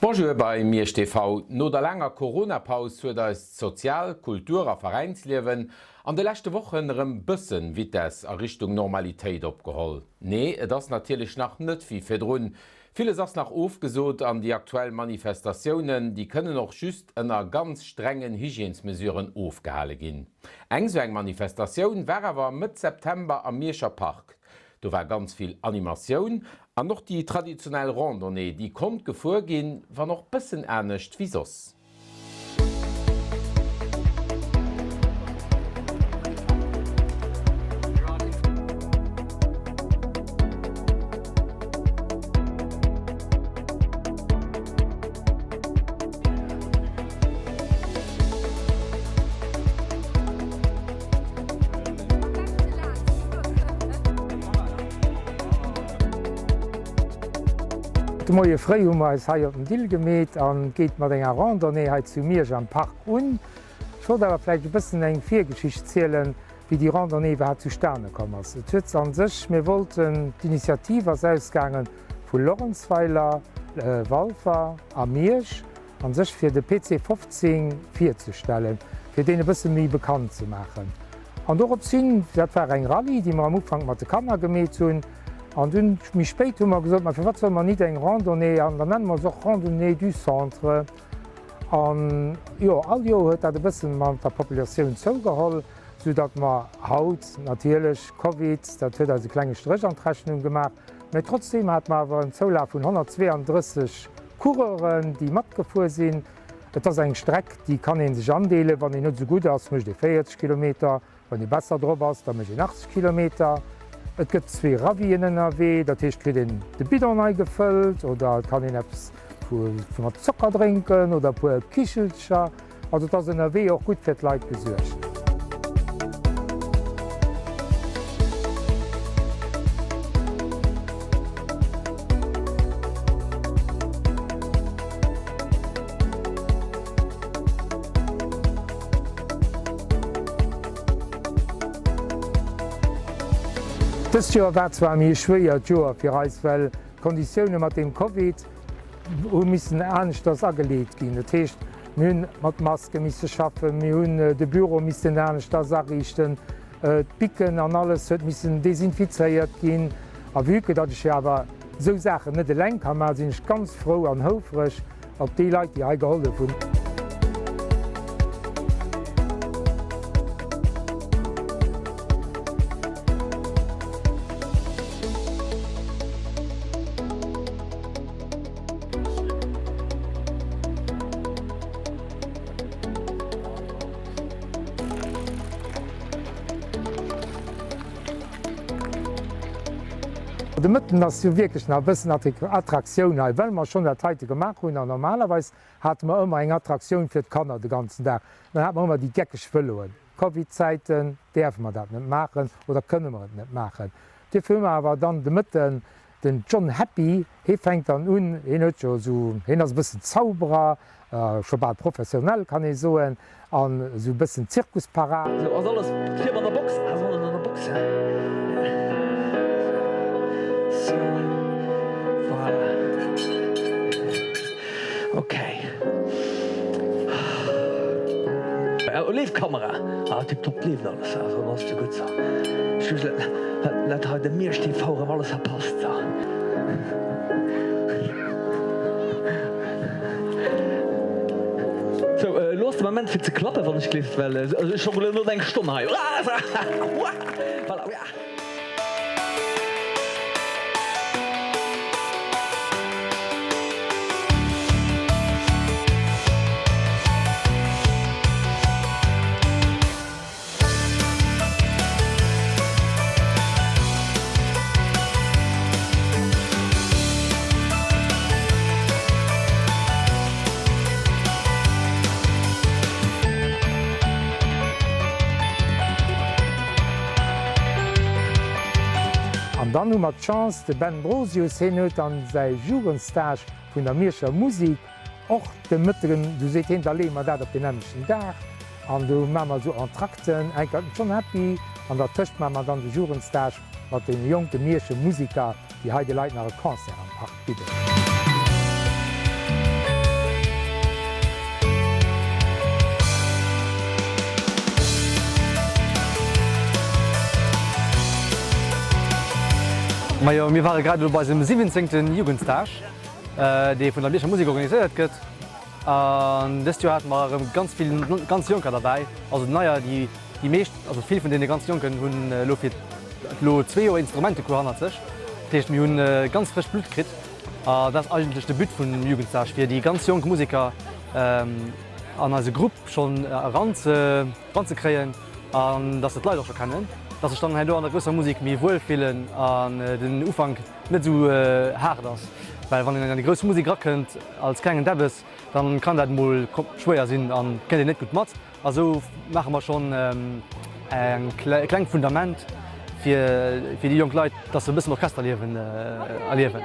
Bonjour bei mir TV. No der langer Corona-Pause huet das Sozial-, Kultur- a Vereinsliewen an de letzte Wochen bëssen wie das a Richtung Normalitéit opgeholl. Nee, das natürlich nach net wie firrun. Vieles ass nach aufgesot an die aktuellen Manifestationen, die können noch just ënner ganz strengen Hygiensmesuren aufgehale gin. Eng so eng Manifestation war awer mit September am Mierscher Park. Da war ganz viel Animation, an noch die traditionelle Randonnée, die kommt gevorgehen, war noch bisschen ernst wie sos. De moie Fréhummer is haier dem Dill gemet an géet mat enger Randonnée zu Miersch am Park un. Scho dawerläit bëssen eng Virgeschicht zielelen, wie die Randonnée hat zu Sterne kommers. Et huet an sech mir wollten d'Initiativ as ausgangen vu Lorenzweiler, Walfer a Miersch an sech fir de PC 15 virzustellen, fir dee bëssen mi bekannt ze machen. An dorop sinn, dat war eng Rallye, die ma am Ufang mat de Kammer gemet hunn. An dun mi spéit hummer gesott, fir wat man net eng Randonnée an der nennen man soch Randonnée du Centre. An Jo all Jo huet dat de bëssen man der Popatioun zouugeholl, so dat ma Haut natielech COVID, dat huet as se klenge Strechantrechnung gemacht. Mei trotzdem hat ma wer en Zoulaf vun 132 Kureren, die mat gefuer sinn. Et ass eng Streck, die kann en sech andeele, wann en net so gut ass mech de 40 km, wann de besser Dr ass, dann mech 80 km. Et gëtt zwee Ravien NRW, dat hicht krit de Bidon nei gefëllt oder kann en Apps vu mat Zocker drinken oder puer Kichelcher, also dats NRW auch gut fir Leiit besuercht. Das Jahr war zwar mir schwéier Joer fir Reis, well Konditionioune mat dem COVID missen ernst das aggelegt ginn. Et Techt hunn mat Maske misse schaffen, mi hunn de Büro missen ernst das errichten, Picken an alles huet missen desinfizeiert ginn. A wieke dat ich awer so Sachen net de Lenk ha mat sinnch ganz froh an houfrech op dee Leiit die eigeholde vun. De Mëtten ass jo wirklich a bëssen Attraktionun ha well man schon der Teite gemacht hunn an normalerweis hat man ëmmer eng Attraktionun fir d Kanner de ganzen Dag. Dann hat man immer die geckeg Fëlloen. COVID-Zeiten derf man dat net machen oder kënne man net net machen. Di Filme awer dann de Mëtten den John Happy he fängt an un hin ass bëssen Zauberer, schobal professionell kann e soen an so bëssen Zirkusparat. alles hier an der Box an der Box. Okay. Olivkamera top lief alles ass du gut. Let ha de Meerstief Vore alles verpasst. Los de moment fir ze klappe wann ich klift well nur eng Stonn ha. Dann mat Chance de Ben Brosius hinnet an sei Jugendstage vun der Mierscher Musik och de Mëtteren du se hin der lemer dat op den ëmmeschen Dach. An du Mammer so an Trakten eng schon happy an der Tëcht Mammer dann de Jugendstage mat den jongte Miersche Musiker, die heide Leiit nach Konzer am Park bidde. Wir waren gerade bei dem 17. Jugendtag, der von der Bierger Musik organisiert wird. Das Jahr hatten wir ganz viele ganz Junge dabei. Also naja, die meisten, also viele von den ganz Jungen haben 2 Instrumente gehandelt. Das heißt, wir haben ganz frisch Blut gekriegt. Das ist eigentlich der Debüt vom Jugendtag für die ganz jungen Musiker an unsere Gruppe schon ranzukriegen, dass das Leute auch schon kennen. Dass ich dann halt an der größeren Musik mir wohlfühlen an den Anfang nicht so hart ist. Weil wenn ihr eine große Musik rackend als kleinen Davis, dann kann das mal schwer sein und kennt ihr nicht gut matt. Also machen wir schon ein kleines Fundament für die jungen Leute, dass sie ein bisschen Orchesterleben erleben.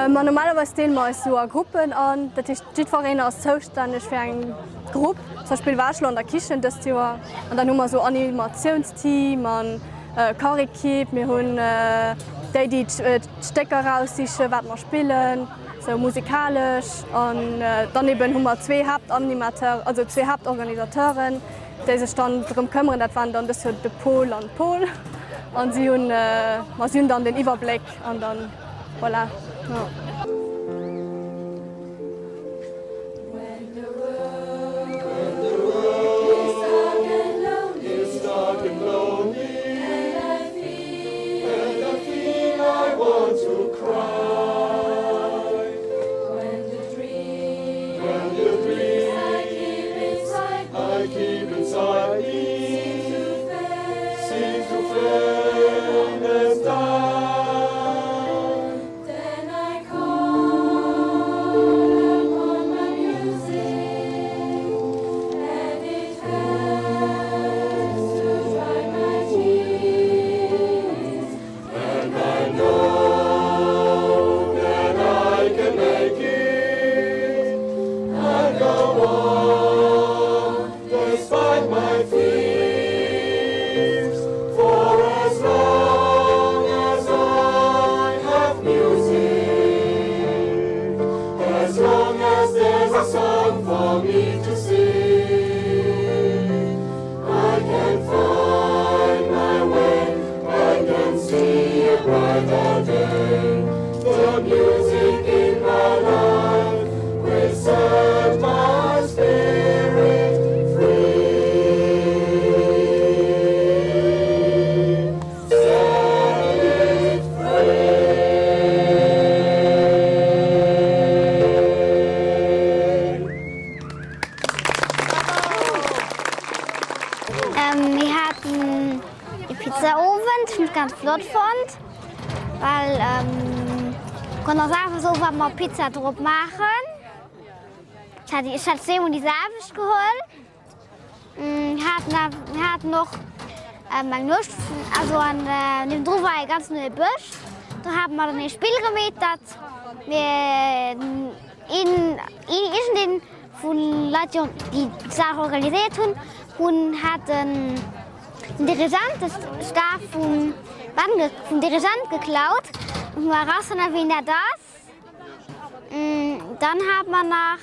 Normalerweise stehen wir so Gruppen an, das ist die Verein ist zuständig für eine Gruppe, zum Beispiel Waschler an der Küche das Jahr. Und dann haben wir so Animationsteam, Karikip, wir haben die Stecker raussuchen, was wir spielen, so musikalisch. Und daneben haben wir 2 Hauptanimateure, also 2 Hauptorganisatoren, die sich dann darum kümmern, das waren dann das der Pol und Pol. Und sie haben dann den Überblick und dann voilà. Ja. Wir hatten die Pizzaofen, das ich ganz flott fand, weil konnte auch einfach so was mal Pizza drauf machen. Ich hatte 10 und die Safisch geholt. Wir hatten noch Magnus, also an dem Druck war ein ganz neuer Busch. Da haben wir dann ein Spiel gemacht, dass wir in den von Leuten, die die Sache organisiert haben, und hat den Dirigent, das Stab vom Dirigent geklaut und war raus und wie er das. Dann hat man nach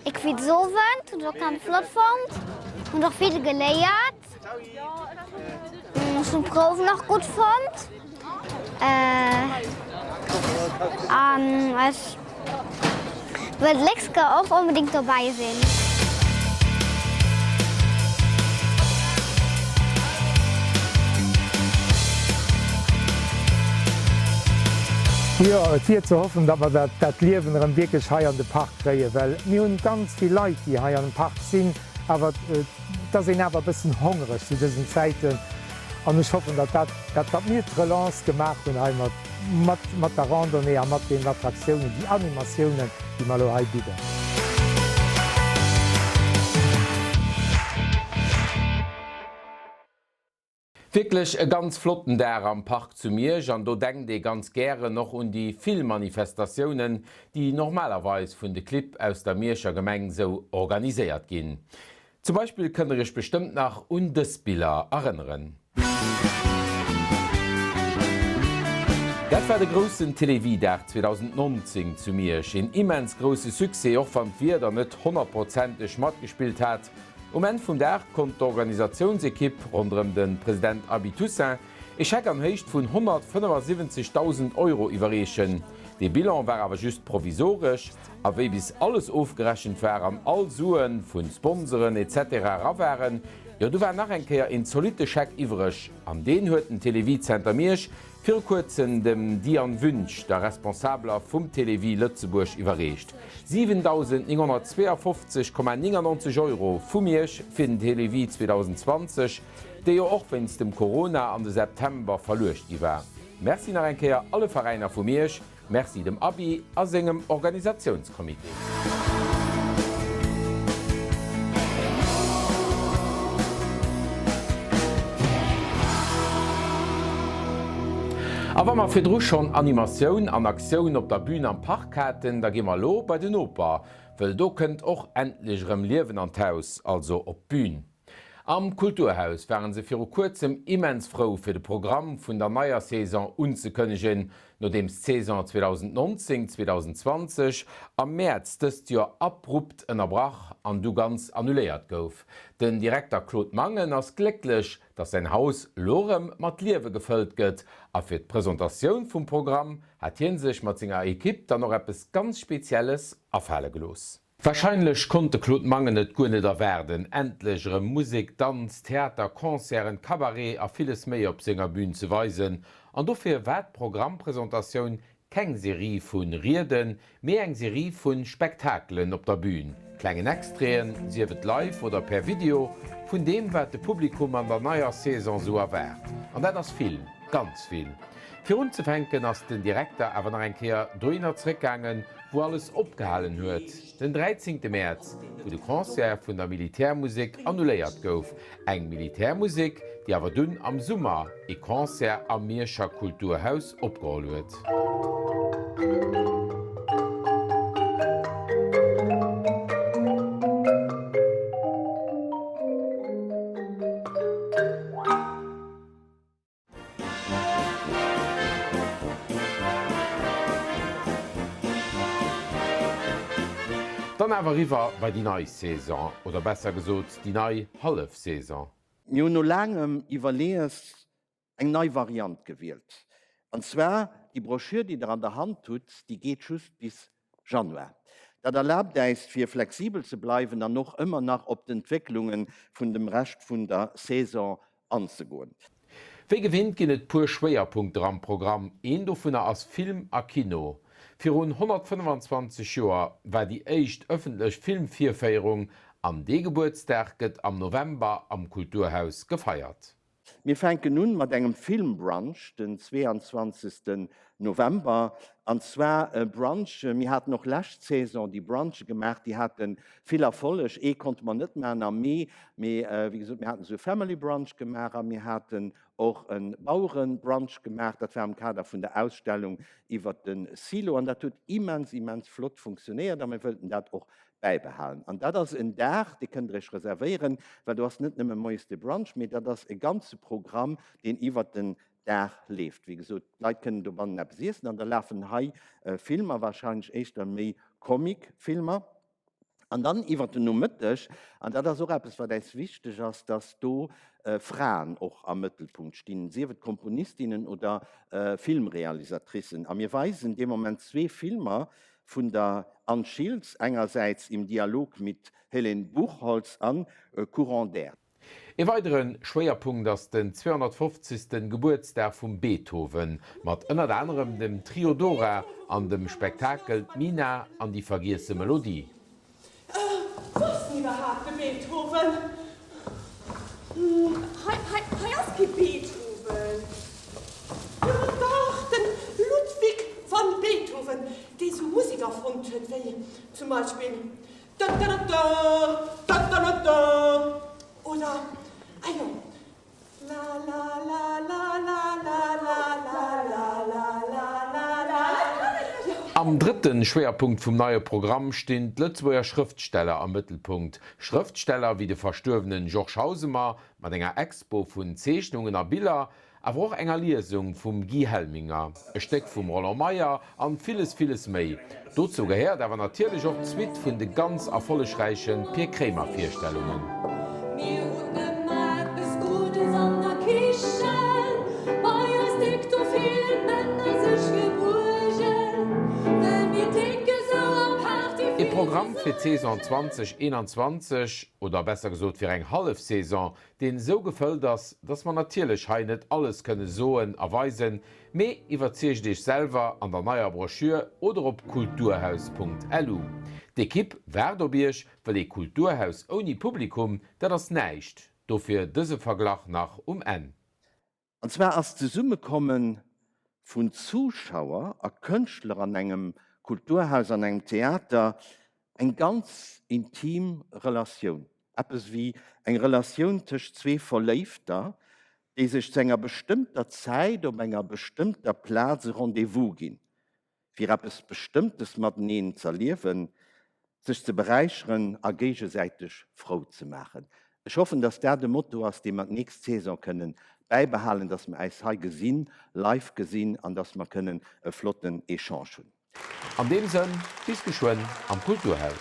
Equisoven und so kann Flotfond und auch viel geleiert. Zum Proben noch gut fand. Ich will Lexke auch unbedingt dabei sein. Ja, es wird zu hoffen, dass wir das Leben wirklich hier an den Park kriegen, weil wir haben ganz viele Leute, die hier an den Park sind, aber da sind aber ein bisschen hungrig zu diesen Zeiten. Und ich hoffe, dass das mir die Relance gemacht und mit der Randonnée, mit den Attraktionen, die Animationen, die wir hier bieten. Wirklich e ganz flotten der am Park zu mir, an do denkt de ganz gerne noch an die Filmmanifestationen, die normalerweise vun de Clip aus der Mierscher Gemeng so organisiert gin. Zum Beispiel könne ich bestimmt nach Undesbilder erinnern. Dat war der großen Televidach 2019 zu mir, ein immens große Succès, auch wenn wir da nicht 100% Schmatt gespielt hat. Moment vum Dach kommt d'Organisationsekipp rund den Präsident Abi Toussaint e Scheck am Heicht vun 175.000 € iwwerreechen. De Bilan war awer just provisorisch, aéi bis alles aufgerechnet war am all Suen vun Sponsoren etc. rawaren, ja du war nach enkeier en solide Scheck iwrech. An den huet den Televizenter Miersch fir kurzen dem Dian Wünsch, der Responsabler vum Televi Lützeburg iwwerrecht. 7.952,99 € vum Miersch fir den Televi 2020, déi jo och wenns dem Corona an de September verluecht iwwer. Merci nach enkeier alle Vereiner vum Miersch, merci dem Abi a engem Organisationskomitee. Aber man firdro schon Animationun an Aktiun op der Bühne am Parkkaten, da gimmer lo bei den Oper, well do kënnt och endlichrem Liewen an d'Haus, also op Bühn. Am Kulturhaus wären se fir kurzem immens froh fir de Programm vun der neuer Saison unzekënnegen, no dem Saison 2019/2020 am März dëst Jahr abrupt ënnerbrach an du ganz annuléiert gouf. Den Direktor Claude Mangen ass glücklich, dass sein Haus lorem mat Liewe gefüllt gëtt, a fir d'Präsentationun vum Programm hat hien sech mat senger Ekipp dann noch etwas ganz Spezielles afhälle gelos. Wahrscheinlich konnte Claude Mangen net gunneter werden, endlichere Musik, Tanz, Theater, Konzern, Kabarett a vieles méi op senger Bühn zu weisen, an dofir wat Programmpräsentationun keng Serie vun Rieden, mé eng Serie vun Spektakelen op der Bühn. Klengen Extreen, siewet live oder per Video, vun dem wat de Publikum an der neuer Saison so erwärt. An dat ass viel, ganz viel. Für uns zu fenken ass den Direktor awer nach enkeer doinnerzrickgangen, wo alles opgehalen huet. Den 13. März, wo de Konzert vun der Militärmusik annuléiert gouf. Eng Militärmusik, die awer dünn am Summer e Konzert am Mierscher Kulturhaus opgeholt huet. Dann awer riwer bei die neue Saison oder besser gesot die neue Halfsaison. Mi no langem iwwerlees eng neii Variant gewählt. Anzwer die Broschüre, die der an der Hand tut, die geht just bis Januar. Dat erlaubt deist fir flexibel ze bleiwen, dann noch immer nach op d' Entwicklungen vun dem Recht vun der Saison anzugoen. Wéi gewinnt ginn et puer Schwéierpunkte am Programm, een do vunner ass Film a Kino. Für rund 125 Joer war die éicht öffentlich Filmvierfeierung am D-Geburtstag am November am Kulturhaus gefeiert. Wir fenken nun mat engem Filmbrunch den 22. November an zwar Brunch, mir hat noch lacht Saison die Brunch gemacht, die hatten viel erfollech, konnte man net mehr am wie gesagt, wir hatten so Family Brunch gemacht, wir hatten auch een Bauernbrunch gemacht, dat war am Kader vun der Ausstellung iwwer den Silo an dat tut immens flott funktioniert, wir wollten dat auch beibehalen. Und das ist ein Tag, den könnt ihr euch reservieren, weil du hast nicht nur ein neueste Brunch, sondern das ist ein ganzes Programm, den über den Tag lebt. Wie gesagt, Leute können da mal etwas sehen, und da laufen hier Filme, wahrscheinlich echt mehr Comic-Filme. Und dann über den Mittag, und das ist auch etwas, was wichtig ist, dass du Frauen auch am Mittelpunkt stehen. Sie wird Komponistinnen oder Filmrealisatrissen. Und wir weisen in dem Moment 2 Filme von der Anne Schilds, einerseits im Dialog mit Helene Buchholz an Courant d'air. E weiteren Schwerpunkt ass den 250. Geburtstag vum Beethoven, mat ënner anderem dem Triodora an dem Spektakel Mina an die vergiesse Melodie. Was überhaupt Beethoven? Heißt Beethoven? Ja, doch, den Ludwig van Beethoven, diese Musiker von wie zum Beispiel da, da, da, da, da, da, da. Oder la la la la la la la la la la la. Am dritten Schwerpunkt vum neue Programm stehen Lützburger Schriftsteller am Mittelpunkt. Schriftsteller wie de verstorbenen George Hausemer, mat enger Expo vun Zeichnungen a Bilder, aber auch enger Lesung vum Guy Helminger, e Steck vum Roland Meyer an vieles méi. Dazu gehört aber natürlich auch Zwit vun de ganz erfolgreichen Pierre Krämer Vierstellungen. Programm fir Saison 2021 oder besser gesot fir eng Halfsaison, den so gefëllt ass, dats man natierlech ha net alles kënne soen erweisen, méi iwwerzeech Dich selber an der neier Broschür oder op kulturhaus.lu. D'Ekipp Werdobierch well e Kulturhaus oni Publikum, dat ass neicht, dofir dëse Verglach nach N. Anzwer ass ze Summe kommen vun Zuschauer a Kënchtler an engem Kulturhaus an engem Theater, eng ganz intim Relation. Etwas wie eng Relation zwischen 2 Verleifter, die sich zu einer bestimmter Zeit um enger bestimmter Platz Rendezvous gehen. Für etwas Bestimmtes mit ihnen zu erleben, sich zu bereichern, gegenseitig froh zu machen. Ich hoffe, dass das Motto ist, das wir nächste Saison können beibehalten, dass wir uns hier gesehen, live gesehen und dass wir einen flotten Échange haben. An dem Sinn, bis geschwind am Kulturhaus.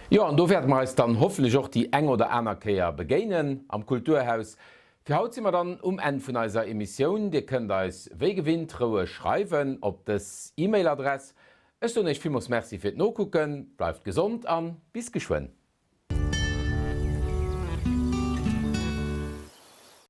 Ja, und da werden wir uns dann hoffentlich auch die eng oder andere Kehr begegnen am Kulturhaus. Für heute sind wir dann Ende von unserer Emission. Ihr könnt uns Wegewinntruhe schreiben auf das E-Mail-Adresse. Es ist nicht vielmals merci für das Nachgucken. Bleibt gesund an. Bis geschwind.